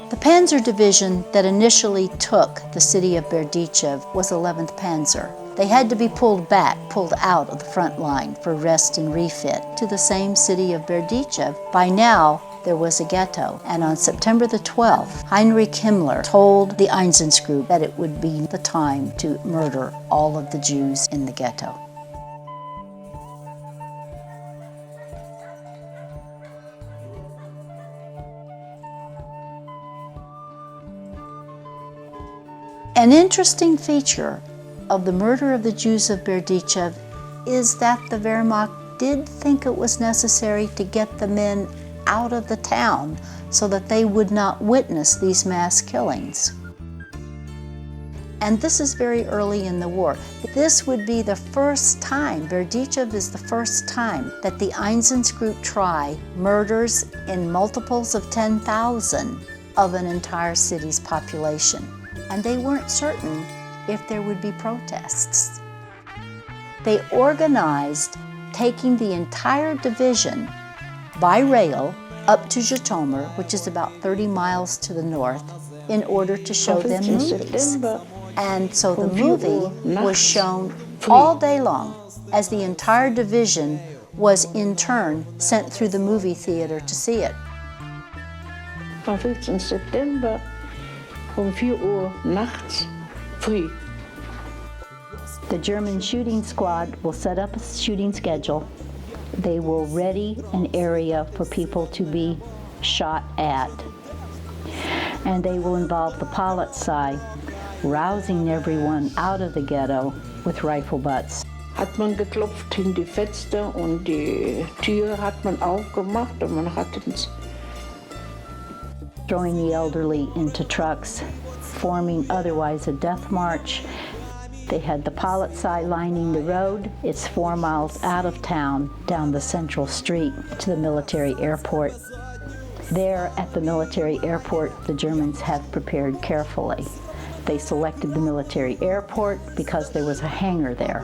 The Panzer division that initially took the city of Berdichev was 11th Panzer. They had to be pulled out of the front line for rest and refit to the same city of Berdichev. By now, there was a ghetto, and on September the 12th, Heinrich Himmler told the Einsatzgruppe that it would be the time to murder all of the Jews in the ghetto. An interesting feature of the murder of the Jews of Berdichev is that the Wehrmacht did think it was necessary to get the men out of the town so that they would not witness these mass killings. And this is very early in the war. This would be the first time, Berdichev is the first time that the Einsatzgruppe try murders in multiples of 10,000 of an entire city's population. And they weren't certain if there would be protests. They organized taking the entire division by rail up to Zhytomyr, which is about 30 miles to the north, in order to show them movies. And so the movie was shown all day long as the entire division was in turn sent through the movie theater to see it. Am 15. September 4 Uhr nachts früh. The German shooting squad will set up a shooting schedule. They will ready an area for people to be shot at. And they will involve the Polizei, rousing everyone out of the ghetto with rifle butts. Hat man geklopft in die Fenster und die Tür hat man aufgemacht und man hat uns throwing the elderly into trucks, forming otherwise a death march. They had the Polizei lining the road. It's 4 miles out of town, down the central street to the military airport. There at the military airport, the Germans have prepared carefully. They selected the military airport because there was a hangar there.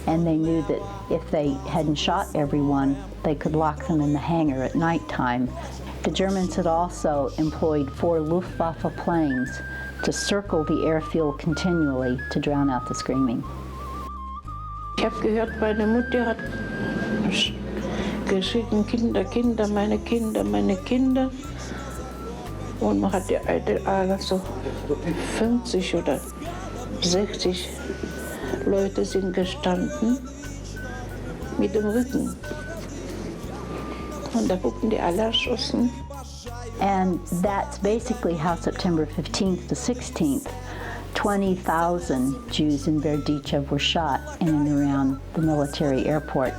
And they knew that if they hadn't shot everyone, they could lock them in the hangar at nighttime. The Germans had also employed 4 Luftwaffe planes to circle the airfield continually to drown out the screaming. Ich habe gehört, meine Mutter hat geschrien, Kinder, Kinder, meine Kinder, meine Kinder. Und man hat die alte so 50 oder 60 Leute sind gestanden mit dem Rücken. Und da wurden die alle erschossen. And that's basically how September 15th to 16th, 20,000 Jews in Berdichev were shot in and around the military airport.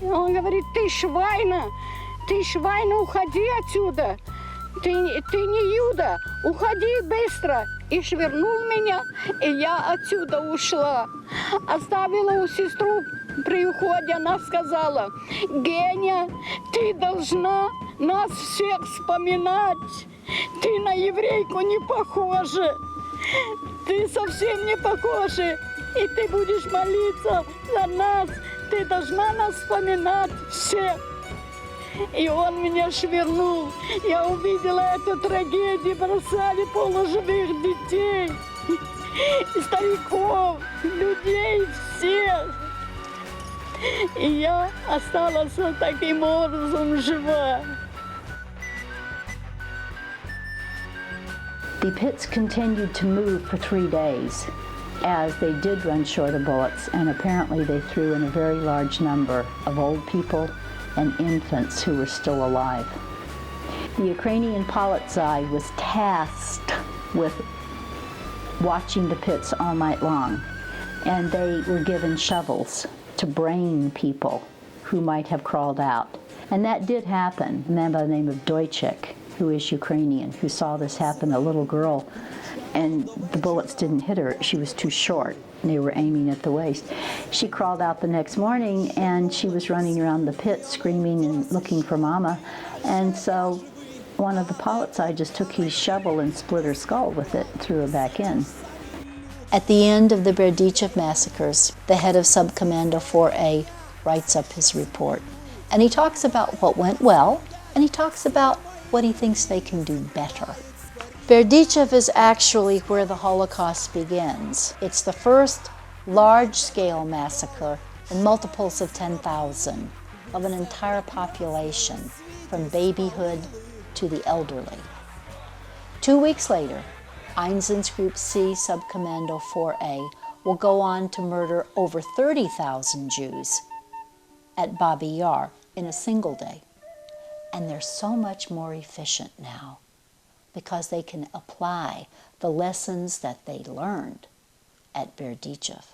Он говорит, ты Швайна, уходи отсюда. Ты не Юда, уходи быстро. И швырнул меня, и я отсюда ушла. Оставила у сестру при уходе, она сказала, Геня, ты должна нас всех вспоминать. Ты на еврейку не похожа. Ты совсем не похожа. И ты будешь молиться за нас. Ты должна нас вспоминать всех. И он меня швырнул. Я увидела эту трагедию, бросали полуживых детей, стариков, людей всех. И я осталась таким образом жива. The pits continued to move for 3 days as they did run short of bullets, and apparently they threw in a very large number of old people and infants who were still alive. The Ukrainian Polizei was tasked with watching the pits all night long, and they were given shovels to brain people who might have crawled out. And that did happen. A man by the name of Berdichev, who is Ukrainian, who saw this happen, a little girl, and the bullets didn't hit her. She was too short. They were aiming at the waist. She crawled out the next morning, and she was running around the pit screaming and looking for Mama. And so one of the polizei just took his shovel and split her skull with it and threw her back in. At the end of the Berdichev massacres, the head of Subcommando 4A writes up his report. And he talks about what went well, and he talks about what he thinks they can do better. Berdichev is actually where the Holocaust begins. It's the first large-scale massacre in multiples of 10,000 of an entire population, from babyhood to the elderly. 2 weeks later, Einsatzgruppe C Subcommando 4A will go on to murder over 30,000 Jews at Babi Yar in a single day. And they're so much more efficient now because they can apply the lessons that they learned at Berdichev.